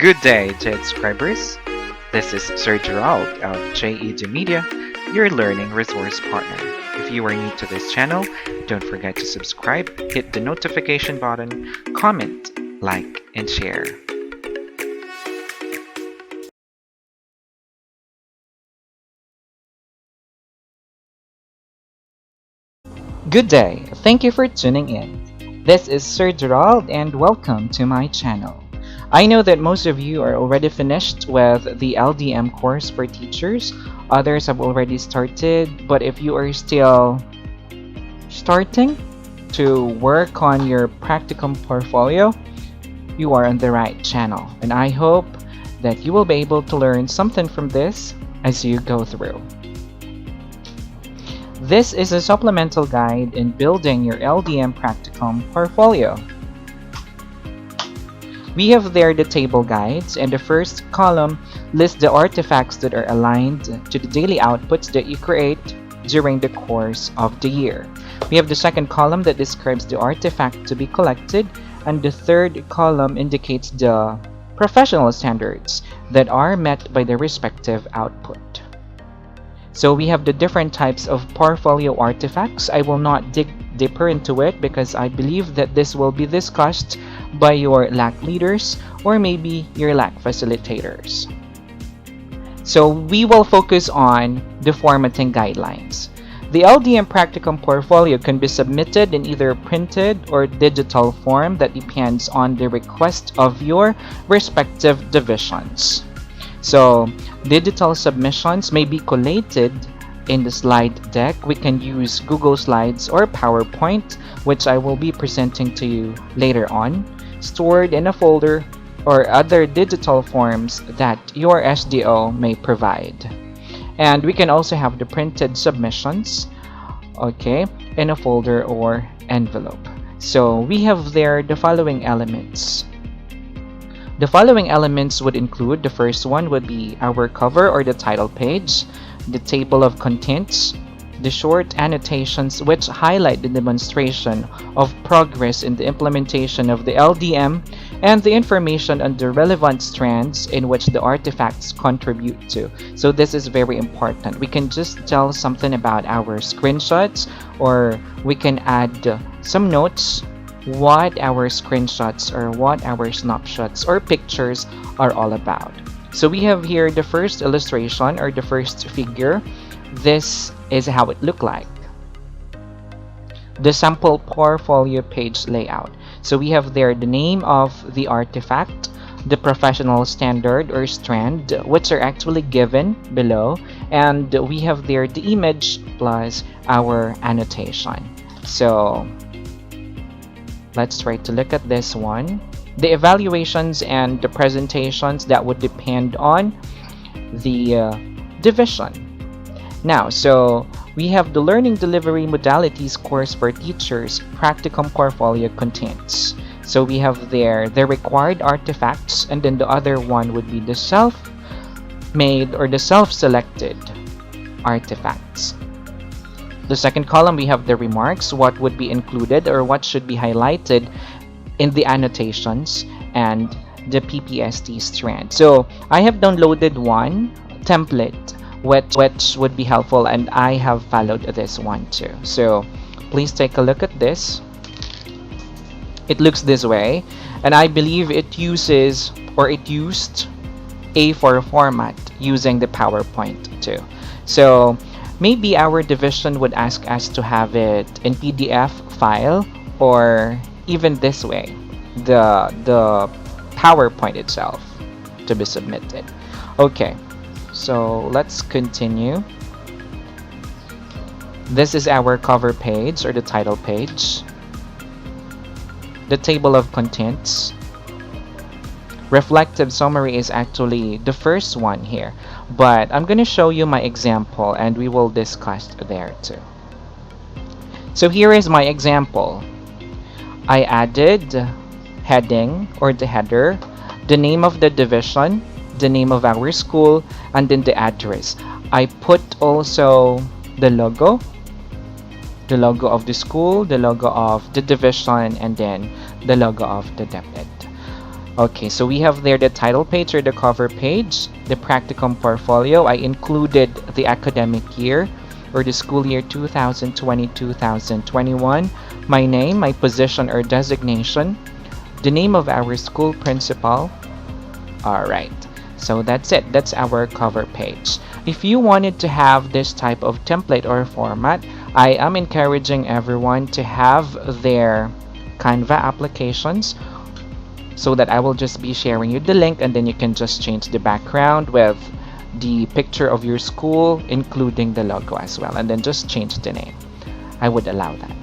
Good day, TED subscribers. This is Sir Gerald of JED Media, your learning resource partner. If you are new to this channel, don't forget to subscribe, hit the notification button, comment, like, and share. Good day. Thank you for tuning in. This is Sir Gerald and welcome to my channel. I know that most of you are already finished with the LDM course for teachers. Others have already started, but if you are still starting to work on your practicum portfolio, you are on the right channel. And I hope that you will be able to learn something from this as you go through. This is a supplemental guide in building your LDM practicum portfolio. We have there the table guides, and the first column lists the artifacts that are aligned to the daily outputs that you create during the course of the year. We have the second column that describes the artifact to be collected, and the third column indicates the professional standards that are met by the respective output. So we have the different types of portfolio artifacts. I will not dig deeper into it because I believe that this will be discussed by your LAC leaders or maybe your LAC facilitators. So we will focus on the formatting guidelines. The LDM practicum portfolio can be submitted in either printed or digital form that depends on the request of your respective divisions. So digital submissions may be collated in the slide deck. We can use Google Slides or PowerPoint, which I will be presenting to you later on, stored in a folder or other digital forms that your SDO may provide. And we can also have the printed submissions, okay, in a folder or envelope. So we have there the following elements. The following elements would include, the first one would be our cover or the title page, the table of contents, the short annotations which highlight the demonstration of progress in the implementation of the LDM, and the information on the relevant strands in which the artifacts contribute to. So this is very important. We can just tell something about our screenshots, or we can add some notes what our screenshots or what our snapshots or pictures are all about. So we have here the first illustration or the first figure. This is how it looked like. The sample portfolio page layout. So we have there the name of the artifact, the professional standard or strand, which are actually given below, and we have there the image plus our annotation. So let's try to look at this one. The evaluations and the presentations, that would depend on the division. Now, so we have the Learning Delivery Modalities course for teachers, practicum portfolio contents. So we have there the required artifacts, and then the other one would be the self-made or the self-selected artifacts. The second column, we have the remarks, what would be included or what should be highlighted in the annotations, and the PPST strand. So I have downloaded one template which would be helpful, and I have followed this one too. So please take a look at this. It looks this way, and I believe it uses or it used A4 format using the PowerPoint too. So maybe our division would ask us to have it in PDF file, or even this way, the PowerPoint itself to be submitted. Okay, so let's continue. This is our cover page or the title page. The table of contents. Reflective summary is actually the first one here, but I'm going to show you my example and we will discuss there too. So here is my example. I added heading or the header, the name of the division, the name of our school, and then the address. I put also the logo of the school, the logo of the division, and then the logo of the DepEd. Okay, so we have there the title page or the cover page, the practicum portfolio. I included the academic year or the school year 2020-2021, my name, my position or designation, the name of our school principal. All right, so that's it. That's our cover page. If you wanted to have this type of template or format, I am encouraging everyone to have their Canva applications, so that I will just be sharing you the link, and then you can just change the background with the picture of your school, including the logo as well, and then just change the name. I would allow that.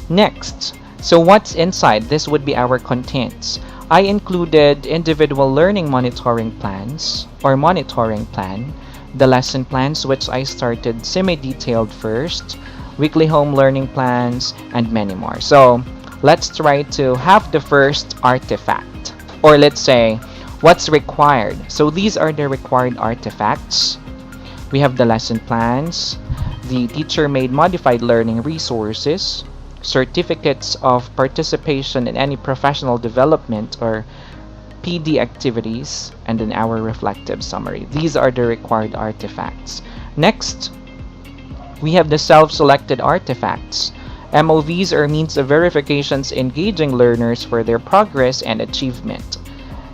Next, so what's inside? This would be our contents. I included individual learning monitoring plans or monitoring plan, the lesson plans, which I started semi-detailed first, weekly home learning plans, and many more. So let's try to have the first artifact, or let's say what's required. So these are the required artifacts. We have the lesson plans, the teacher-made modified learning resources, certificates of participation in any professional development or PD activities, and then our reflective summary. These are the required artifacts. Next, we have the self-selected artifacts. MOVs are means of verifications engaging learners for their progress and achievement.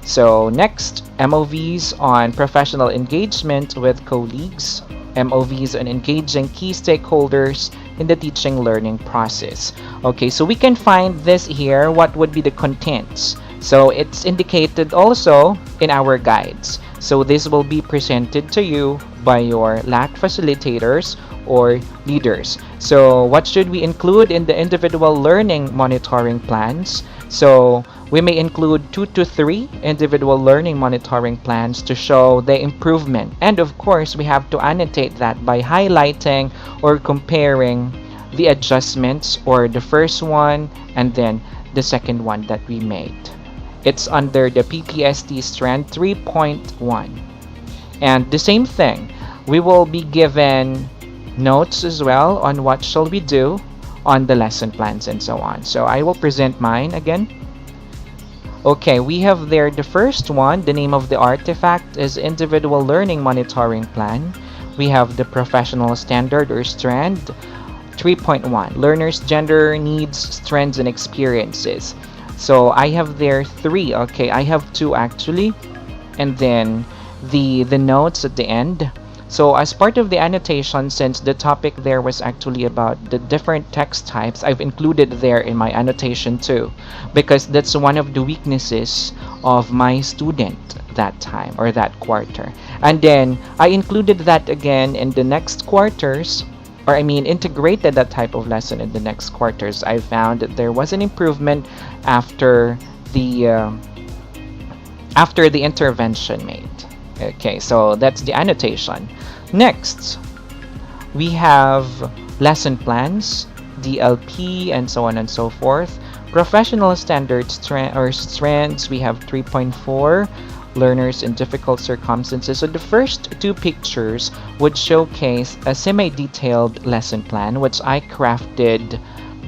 So next, MOVs on professional engagement with colleagues, MOVs on engaging key stakeholders in the teaching learning process. Okay, so we can find this here, what would be the contents. So it's indicated also in our guides. So this will be presented to you by your LAC facilitators or leaders. So what should we include in the individual learning monitoring plans? So we may include 2 to 3 individual learning monitoring plans to show the improvement. And of course, we have to annotate that by highlighting or comparing the adjustments, or the first one and then the second one that we made. It's under the PPST strand 3.1. And the same thing, we will be given notes as well on what shall we do on the lesson plans and so on. So I will present mine again. Okay, we have there the first one. The name of the artifact is Individual Learning Monitoring Plan. We have the professional standard or strand 3.1, learners' gender, needs, strengths, and experiences. So I have there 3. Okay, I have 2 actually, and then the notes at the end. So as part of the annotation, since the topic there was actually about the different text types, I've included there in my annotation too, because that's one of the weaknesses of my student that time or that quarter. And then I included that again in the next quarters, or I mean integrated that type of lesson in the next quarters. I found that there was an improvement after the intervention made. Okay, so that's the annotation. Next, we have lesson plans, DLP, and so on and so forth. Professional standards strands, we have 3.4, learners in difficult circumstances. So the first 2 pictures would showcase a semi-detailed lesson plan, which I crafted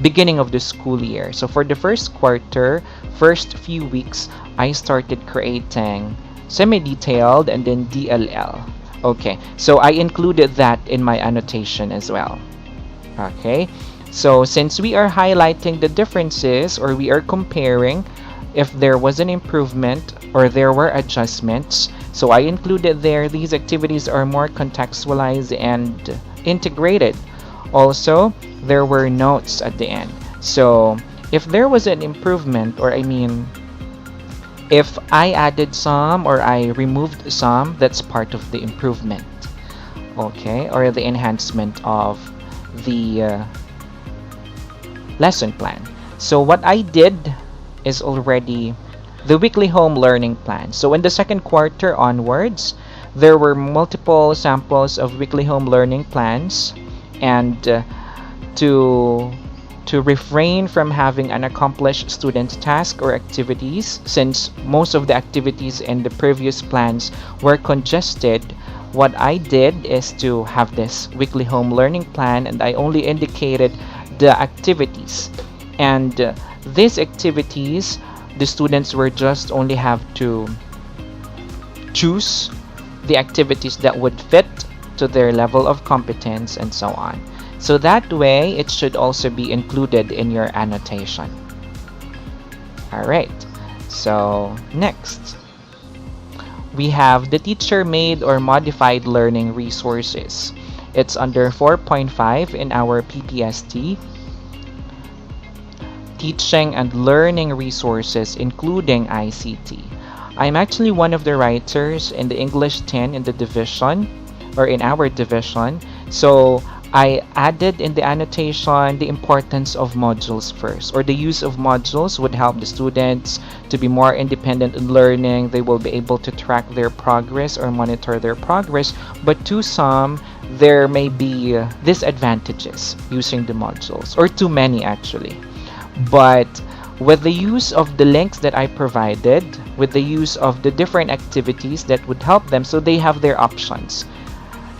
beginning of the school year. So for the first quarter, first few weeks, I started creating semi-detailed and then DLL. Okay, so I included that in my annotation as well. Okay, so since we are highlighting the differences, or we are comparing if there was an improvement or there were adjustments, so I included there. These activities are more contextualized and integrated. Also, there were notes at the end. So if there was an improvement, or I mean, if I added some or I removed some, that's part of the improvement, okay, or the enhancement of the lesson plan. So what I did is already the weekly home learning plan. So in the second quarter onwards, there were multiple samples of weekly home learning plans, and to refrain from having unaccomplished student task or activities, since most of the activities in the previous plans were congested, what I did is to have this weekly home learning plan, and I only indicated the activities. And these activities the students will just only have to choose the activities that would fit to their level of competence and so on. So that way, it should also be included in your annotation. Alright, so next, we have the teacher-made or modified learning resources. It's under 4.5 in our PPST. Teaching and learning resources, including ICT. I'm actually one of the writers in the English 10 in the division, or in our division. So I added in the annotation the importance of modules first, or the use of modules would help the students to be more independent in learning. They will be able to track their progress or monitor their progress, but to some, there may be disadvantages using the modules, or too many actually. But with the use of the links that I provided, with the use of the different activities that would help them, so they have their options.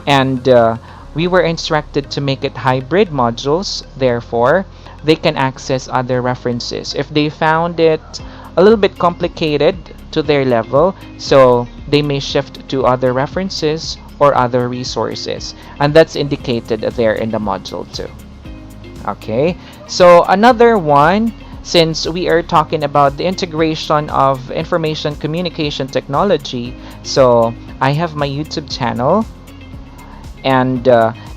And we were instructed to make it hybrid modules, therefore they can access other references if they found it a little bit complicated to their level, so they may shift to other references or other resources, and that's indicated there in the module 2. Okay, so another one, since we are talking about the integration of information communication technology, so I have my YouTube channel, and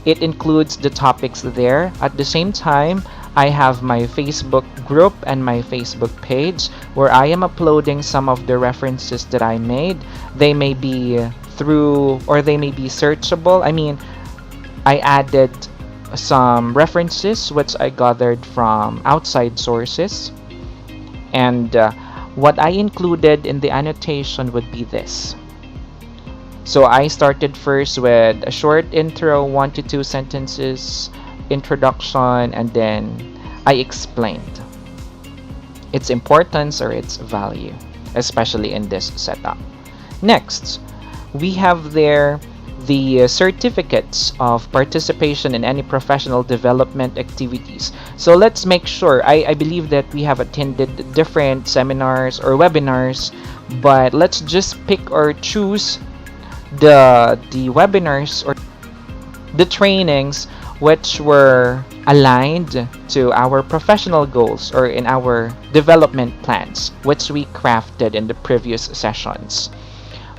it includes the topics there. At the same time, I have my Facebook group and my Facebook page where I am uploading some of the references that I made. They may be through, or they may be searchable. I mean, I added some references which I gathered from outside sources, and what I included in the annotation would be this. So I started first with a short intro, 1 to 2 sentences, introduction, and then I explained its importance or its value, especially in this setup. Next, we have there the certificates of participation in any professional development activities. So let's make sure, I believe that we have attended different seminars or webinars, but let's just pick or choose the webinars or the trainings which were aligned to our professional goals or in our development plans, which we crafted in the previous sessions.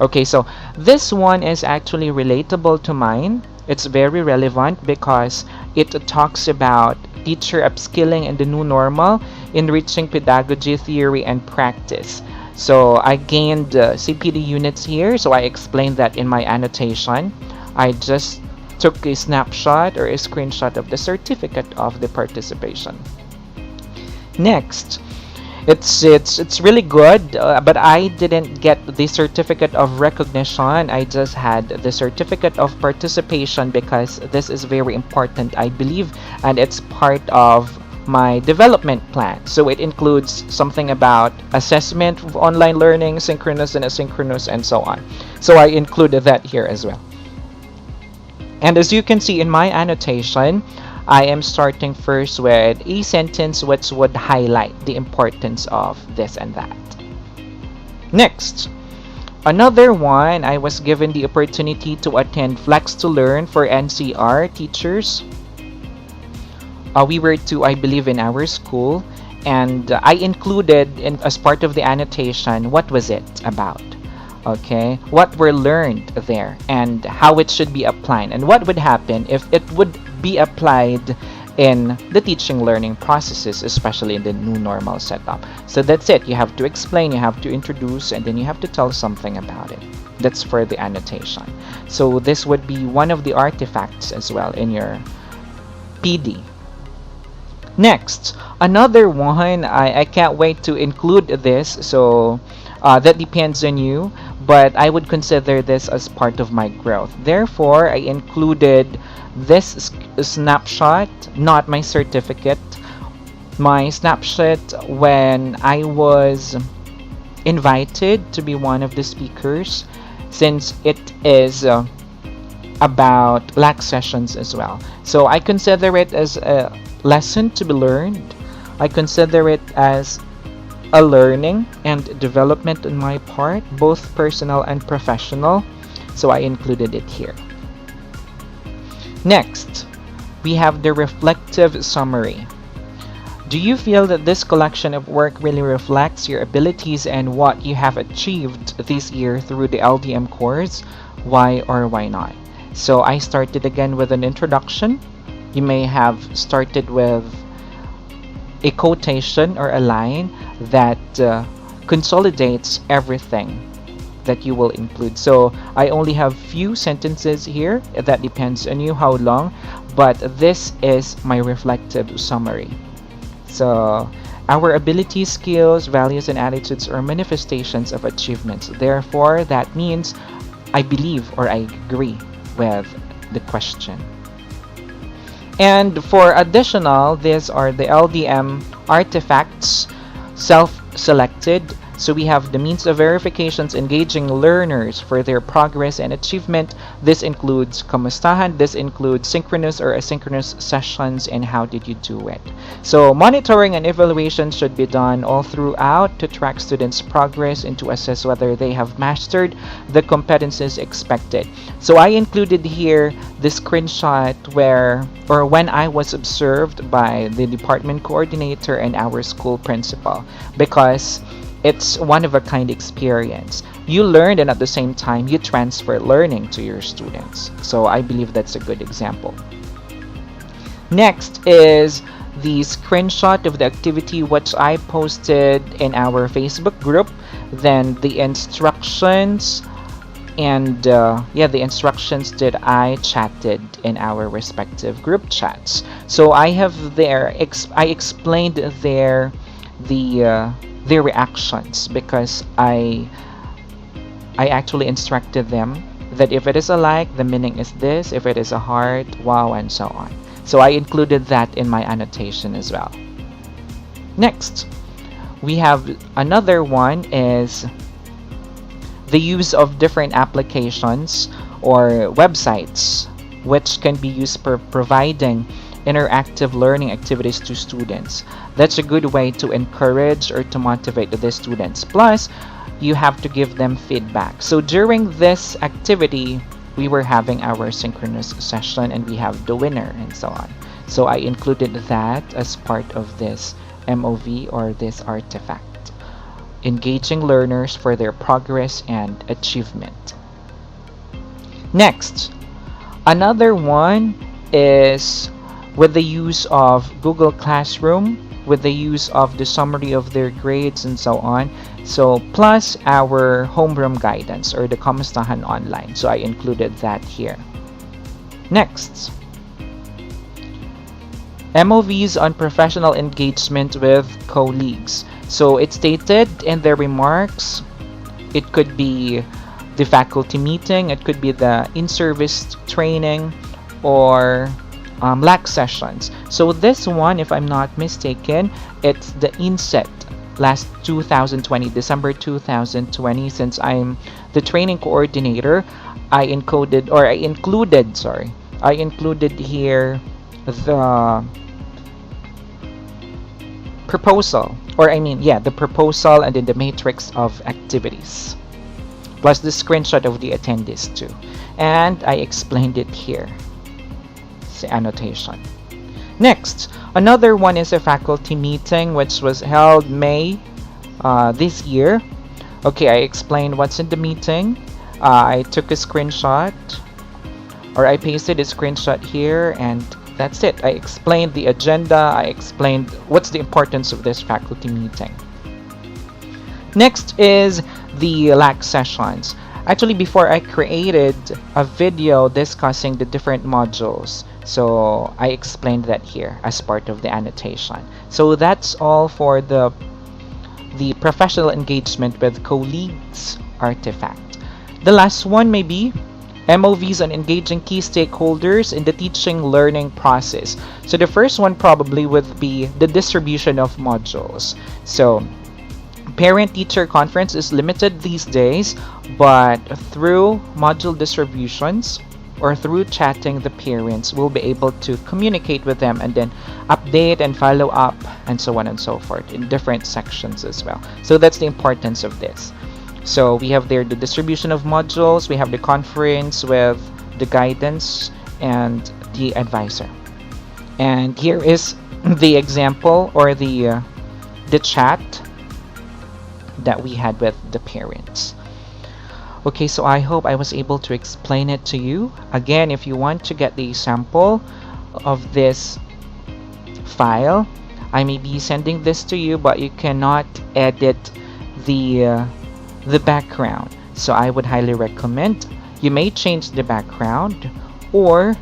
Okay, so this one is actually relatable to mine. It's very relevant because it talks about teacher upskilling in the new normal, enriching pedagogy, theory, and practice. So I gained CPD units here, so I explained that in my annotation. I just took a snapshot or a screenshot of the certificate of the participation. Next, it's really good, but I didn't get the certificate of recognition. I just had the certificate of participation because this is very important, I believe, and it's part of my development plan. So it includes something about assessment of online learning, synchronous and asynchronous, and so on. So I included that here as well. And as you can see in my annotation, I am starting first with a sentence which would highlight the importance of this and that. Next, another one, I was given the opportunity to attend Flex to Learn for NCR teachers. We were two, I believe, in our school, and I included as part of the annotation what was it about. Okay, what were learned there and how it should be applied and what would happen if it would be applied in the teaching learning processes, especially in the new normal setup. So that's it. You have to explain, you have to introduce, and then you have to tell something about it. That's for the annotation. So this would be one of the artifacts as well in your PD. Next, another one, I can't wait to include this, so that depends on you, but I would consider this as part of my growth. Therefore, I included this snapshot, not my certificate, my snapshot when I was invited to be one of the speakers, since it is about LAC sessions as well. So I consider it as a lesson to be learned. I consider it as a learning and development on my part, both personal and professional, so I included it here. Next, we have the reflective summary. Do you feel that this collection of work really reflects your abilities and what you have achieved this year through the LDM course? Why or why not? So I started again with an introduction. You may have started with a quotation or a line that consolidates everything that you will include. So I only have few sentences here. That depends on you how long, but this is my reflective summary. So our abilities, skills, values, and attitudes are manifestations of achievements. Therefore, that means I believe or I agree with the question. And for additional, these are the LDM artifacts self-selected. So we have the means of verifications engaging learners for their progress and achievement. This includes kamustahan, this includes synchronous or asynchronous sessions, and how did you do it. So monitoring and evaluation should be done all throughout to track students' progress and to assess whether they have mastered the competencies expected. So I included here the screenshot when I was observed by the department coordinator and our school principal, because it's one of a kind experience. You learned and at the same time you transfer learning to your students. So I believe that's a good example. Next is the screenshot of the activity which I posted in our Facebook group. Then the instructions and the instructions that I chatted in our respective group chats. So I have there I explained there their reactions, because I actually instructed them that if it is a like, the meaning is this, if it is a heart, wow, and so on. So I included that in my annotation as well. Next, we have another one is the use of different applications or websites which can be used for providing interactive learning activities to students. That's a good way to encourage or to motivate the students. Plus, you have to give them feedback. So during this activity, we were having our synchronous session and we have the winner and so on. So I included that as part of this MOV or this artifact. Engaging learners for their progress and achievement. Next, another one is with the use of Google Classroom, with the use of the summary of their grades and so on. So plus our homeroom guidance or the Kamustahan online. So I included that here. Next, MOVs on professional engagement with colleagues. So it stated in their remarks, it could be the faculty meeting, it could be the in-service training, or LAC sessions. So this one, if I'm not mistaken, it's the inset last 2020, December 2020. Since I'm the training coordinator, I included here the proposal, the proposal and then the matrix of activities, plus the screenshot of the attendees too. And I explained it here. Annotation. Next, another one is a faculty meeting which was held May this year. Okay, I explained what's in the meeting. I took a screenshot, or I pasted a screenshot here, and that's it. I explained the agenda. I explained what's the importance of this faculty meeting. Next is the LAC sessions. Actually, before I created a video discussing the different modules, so I explained that here as part of the annotation. So that's all for the professional engagement with colleagues artifact. The last one may be MOVs on engaging key stakeholders in the teaching learning process. So the first one probably would be the distribution of modules. So parent-teacher conference is limited these days, but through module distributions, or through chatting the parents, we'll be able to communicate with them and then update and follow up and so on and so forth in different sections as well. So that's the importance of this. So we have there the distribution of modules, we have the conference with the guidance and the advisor. And here is the example or the chat that we had with the parents. Okay, so I hope I was able to explain it to you. Again, if you want to get the sample of this file, I may be sending this to you, but you cannot edit the background. So I would highly recommend you may change the background, or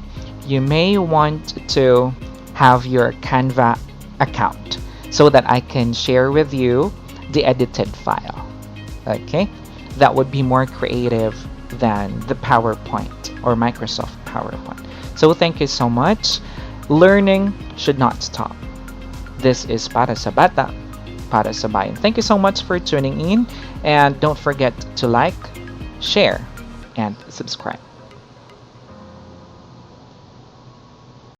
you may want to have your Canva account so that I can share with you the edited file. Okay, that would be more creative than the PowerPoint or Microsoft PowerPoint. So thank you so much. Learning should not stop. This is Para sa Bata, Para sa Bayan. Thank you so much for tuning in, and don't forget to like, share, and subscribe.